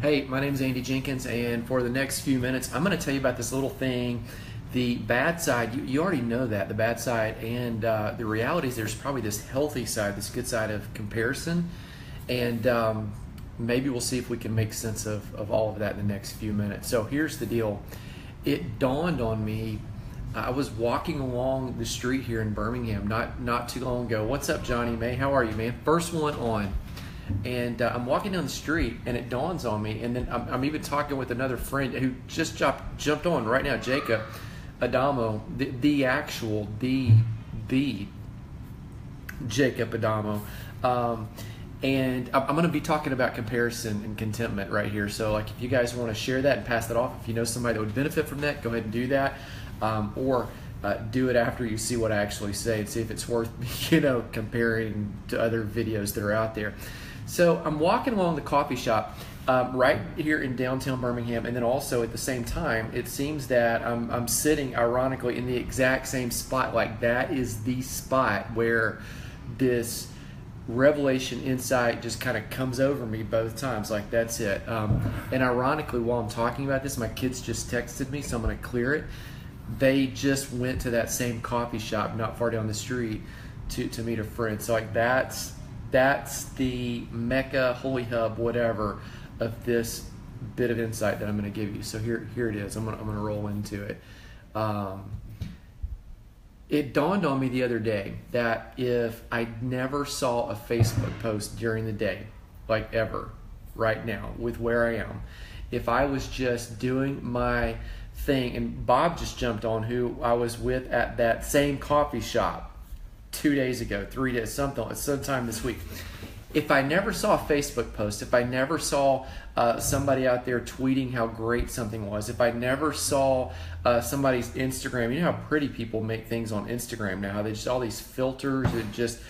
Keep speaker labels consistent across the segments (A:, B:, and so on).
A: Hey, my name is Andy Jenkins, and for the next few minutes, I'm going to tell you about this little thing. The bad side, you already know that, the bad side, and the reality is there's probably this healthy side, this good side of comparison, and maybe we'll see if we can make sense of all of that in the next few minutes. So here's the deal. It dawned on me, I was walking along the street here in Birmingham not too long ago. What's up, Johnny May? How are you, man? First one on. And I'm walking down the street, and it dawns on me. And then I'm even talking with another friend who just jumped on right now, Jacob Adamo, the Jacob Adamo. And I'm going to be talking about comparison and contentment right here. So, like, if you guys want to share that and pass that off, if you know somebody that would benefit from that, go ahead and do that. Or do it after you see what I actually say and see if it's worth, comparing to other videos that are out there. So I'm walking along the coffee shop right here in downtown Birmingham, and then also at the same time, it seems that I'm sitting ironically in the exact same spot. Like, that is the spot where this revelation insight just kind of comes over me both times. Like, that's it. And ironically, while I'm talking about this, my kids just texted me, so I'm going to clear it. They just went to that same coffee shop not far down the street to meet a friend. So, like, that's the mecca, holy hub, whatever, of this bit of insight that I'm going to give you. So here it is. I'm going to roll into it. It dawned on me the other day that if I never saw a Facebook post during the day, like ever, right now, with where I am, if I was just doing my thing, and Bob just jumped on, who I was with at that same coffee shop 2 days ago, 3 days, sometime this week. If I never saw a Facebook post, if I never saw somebody out there tweeting how great something was, if I never saw somebody's Instagram, you know how pretty people make things on Instagram now, they just all these filters and just,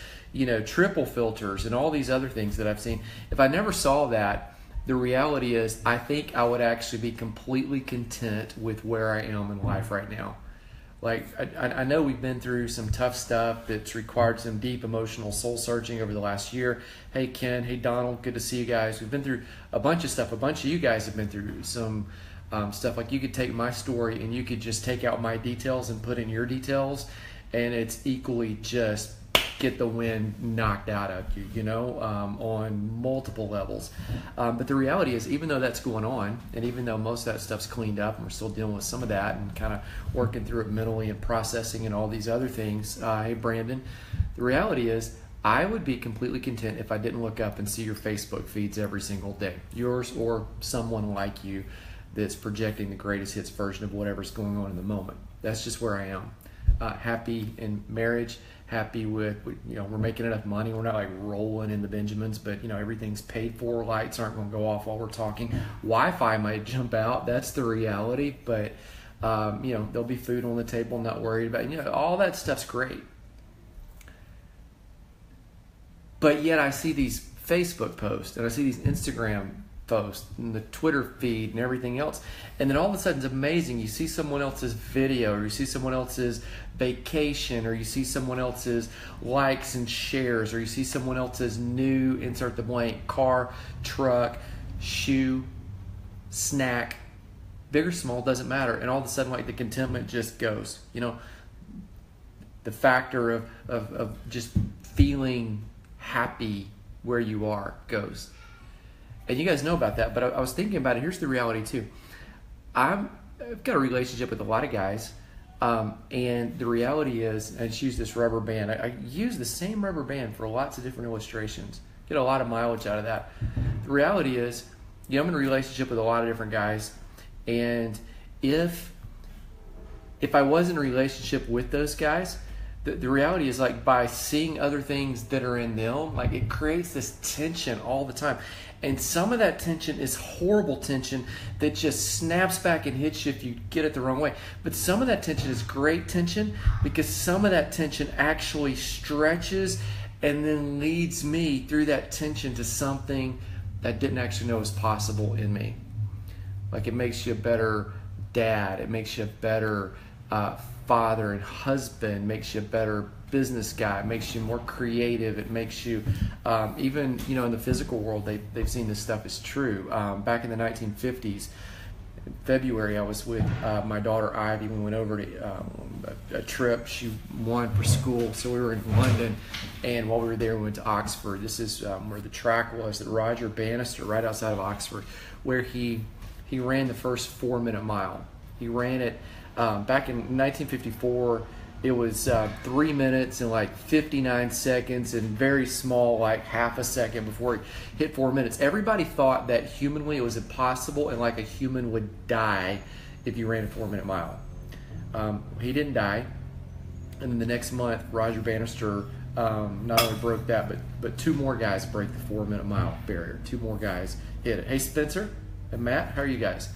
A: triple filters and all these other things that I've seen. If I never saw that, the reality is I think I would actually be completely content with where I am in life right now. Like, I know we've been through some tough stuff that's required some deep emotional soul searching over the last year. Hey, Ken. Hey, Donald. Good to see you guys. We've been through a bunch of stuff. A bunch of you guys have been through some stuff. Like, you could take my story and you could just take out my details and put in your details, and it's equally just get the wind knocked out of you, on multiple levels. But the reality is, even though that's going on, and even though most of that stuff's cleaned up, and we're still dealing with some of that and kind of working through it mentally and processing and all these other things, hey, Brandon, the reality is I would be completely content if I didn't look up and see your Facebook feeds every single day, yours or someone like you that's projecting the greatest hits version of whatever's going on in the moment. That's just where I am. Happy in marriage, happy with, we're making enough money. We're not like rolling in the Benjamins, but everything's paid for. Lights aren't going to go off while we're talking. Wi-Fi might jump out. That's the reality. But, there'll be food on the table, not worried about it. All that stuff's great. But yet I see these Facebook posts and I see these Instagram post and the Twitter feed and everything else, and then all of a sudden it's amazing. You see someone else's video, or you see someone else's vacation, or you see someone else's likes and shares, or you see someone else's new, insert the blank, car, truck, shoe, snack, big or small, doesn't matter. And all of a sudden, like, the contentment just goes. The factor of just feeling happy where you are goes. And you guys know about that, but I was thinking about it. Here's the reality too. I've got a relationship with a lot of guys, and the reality is, I just use this rubber band. I use the same rubber band for lots of different illustrations. Get a lot of mileage out of that. The reality is, I'm in a relationship with a lot of different guys, and if I was in a relationship with those guys, the reality is, like, by seeing other things that are in them, like, it creates this tension all the time. And some of that tension is horrible tension that just snaps back and hits you if you get it the wrong way. But some of that tension is great tension, because some of that tension actually stretches and then leads me through that tension to something that I didn't actually know was possible in me. Like, it makes you a better dad. It makes you a better father and husband, makes you a better business guy. It makes you more creative. It makes you, even, in the physical world, they've seen this stuff is true. Back in the 1950s, in February, I was with my daughter Ivy. We went over to a trip. She won for school, so we were in London. And while we were there, we went to Oxford. This is where the track was at Roger Bannister, right outside of Oxford, where he ran the first 4-minute mile. He ran it back in 1954. It was 3 minutes and like 59 seconds and very small, like half a second before he hit 4 minutes. Everybody thought that humanly it was impossible and like a human would die if you ran a 4-minute mile. He didn't die. And then the next month, Roger Bannister not only broke that, but 2 more guys break the 4-minute mile barrier. 2 more guys hit it. Hey, Spencer and Matt, how are you guys?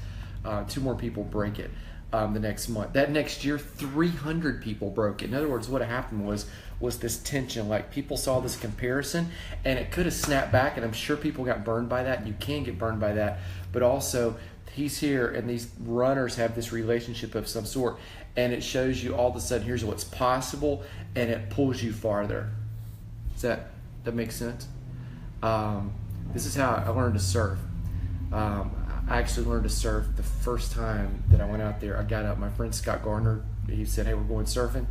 A: 2 more people break it. The next month. That next year, 300 people broke it. In other words, what happened was this tension. Like, people saw this comparison, and it could have snapped back, and I'm sure people got burned by that. You can get burned by that. But also, he's here, and these runners have this relationship of some sort, and it shows you all of a sudden, here's what's possible, and it pulls you farther. Does that make sense? This is how I learned to surf. I actually learned to surf the first time that I went out there. I got up. My friend Scott Gardner, he said, hey, we're going surfing.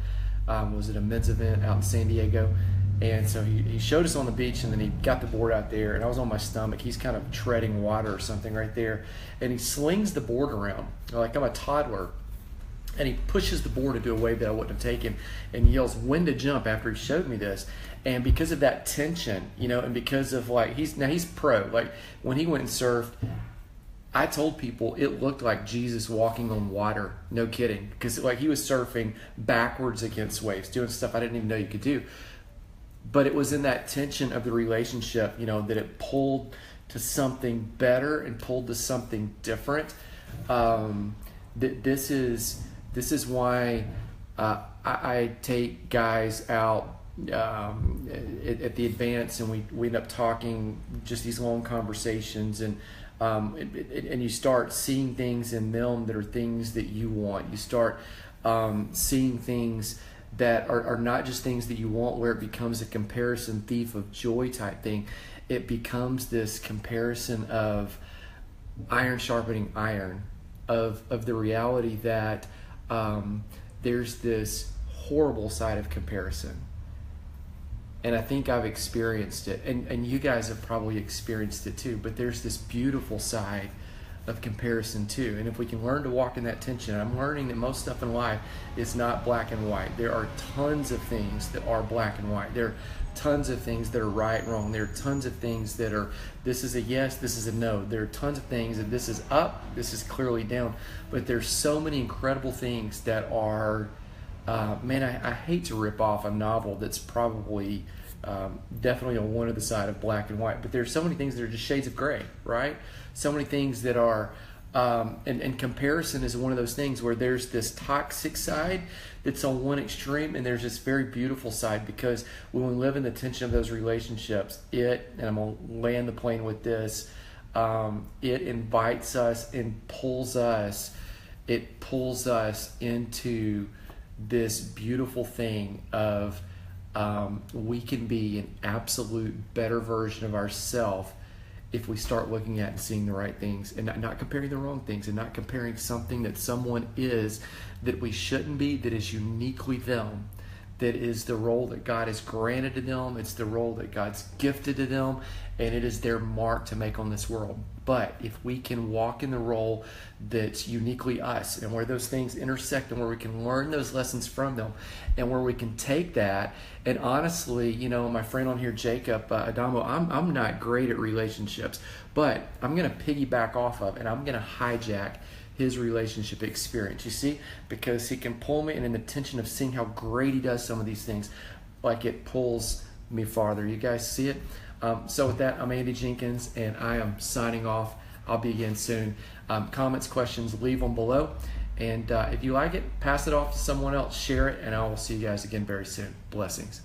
A: Was at a men's event out in San Diego. And so he showed us on the beach, and then he got the board out there, and I was on my stomach. He's kind of treading water or something right there. And he slings the board around like I'm a toddler. And he pushes the board into a wave that I wouldn't have taken, and yells, when to jump, after he showed me this. And because of that tension, and because of he's pro. Like, when he went and surfed, I told people it looked like Jesus walking on water. No kidding. Because he was surfing backwards against waves, doing stuff I didn't even know you could do. But it was in that tension of the relationship, that it pulled to something better and pulled to something different. This is why I take guys out at the advance, and we end up talking just these long conversations, and you start seeing things in them that are things that you want. You start seeing things that are not just things that you want, where it becomes a comparison thief of joy type thing. It becomes this comparison of iron sharpening iron, of the reality that there's this horrible side of comparison. And I think I've experienced it, and you guys have probably experienced it too, but there's this beautiful side of comparison too. And if we can learn to walk in that tension, and I'm learning that most stuff in life is not black and white. There are tons of things that are black and white. There are tons of things that are right and wrong. There are tons of things that are, this is a yes, this is a no. There are tons of things that this is up, this is clearly down. But there's so many incredible things that are, I hate to rip off a novel that's probably definitely on one of the side of black and white, but there's so many things that are just shades of gray, right? So many things that are, and comparison is one of those things where there's this toxic side that's on one extreme, and there's this very beautiful side, because when we live in the tension of those relationships, and I'm going to land the plane with this, it invites us and pulls us into this beautiful thing of we can be an absolute better version of ourselves if we start looking at and seeing the right things, and not comparing the wrong things, and not comparing something that someone is that we shouldn't be, that is uniquely them, that is the role that God has granted to them. It's the role that God's gifted to them, and it is their mark to make on this world. But if we can walk in the role that's uniquely us, and where those things intersect, and where we can learn those lessons from them, and where we can take that, and honestly, my friend on here, Jacob Adamo, I'm not great at relationships, but I'm going to piggyback off of, and I'm going to hijack his relationship experience, you see, because he can pull me, and in the tension of seeing how great he does some of these things, like it pulls me farther. You guys see it? So with that, I'm Andy Jenkins, and I am signing off. I'll be again soon. Comments, questions, leave them below. And if you like it, pass it off to someone else, share it, and I will see you guys again very soon. Blessings.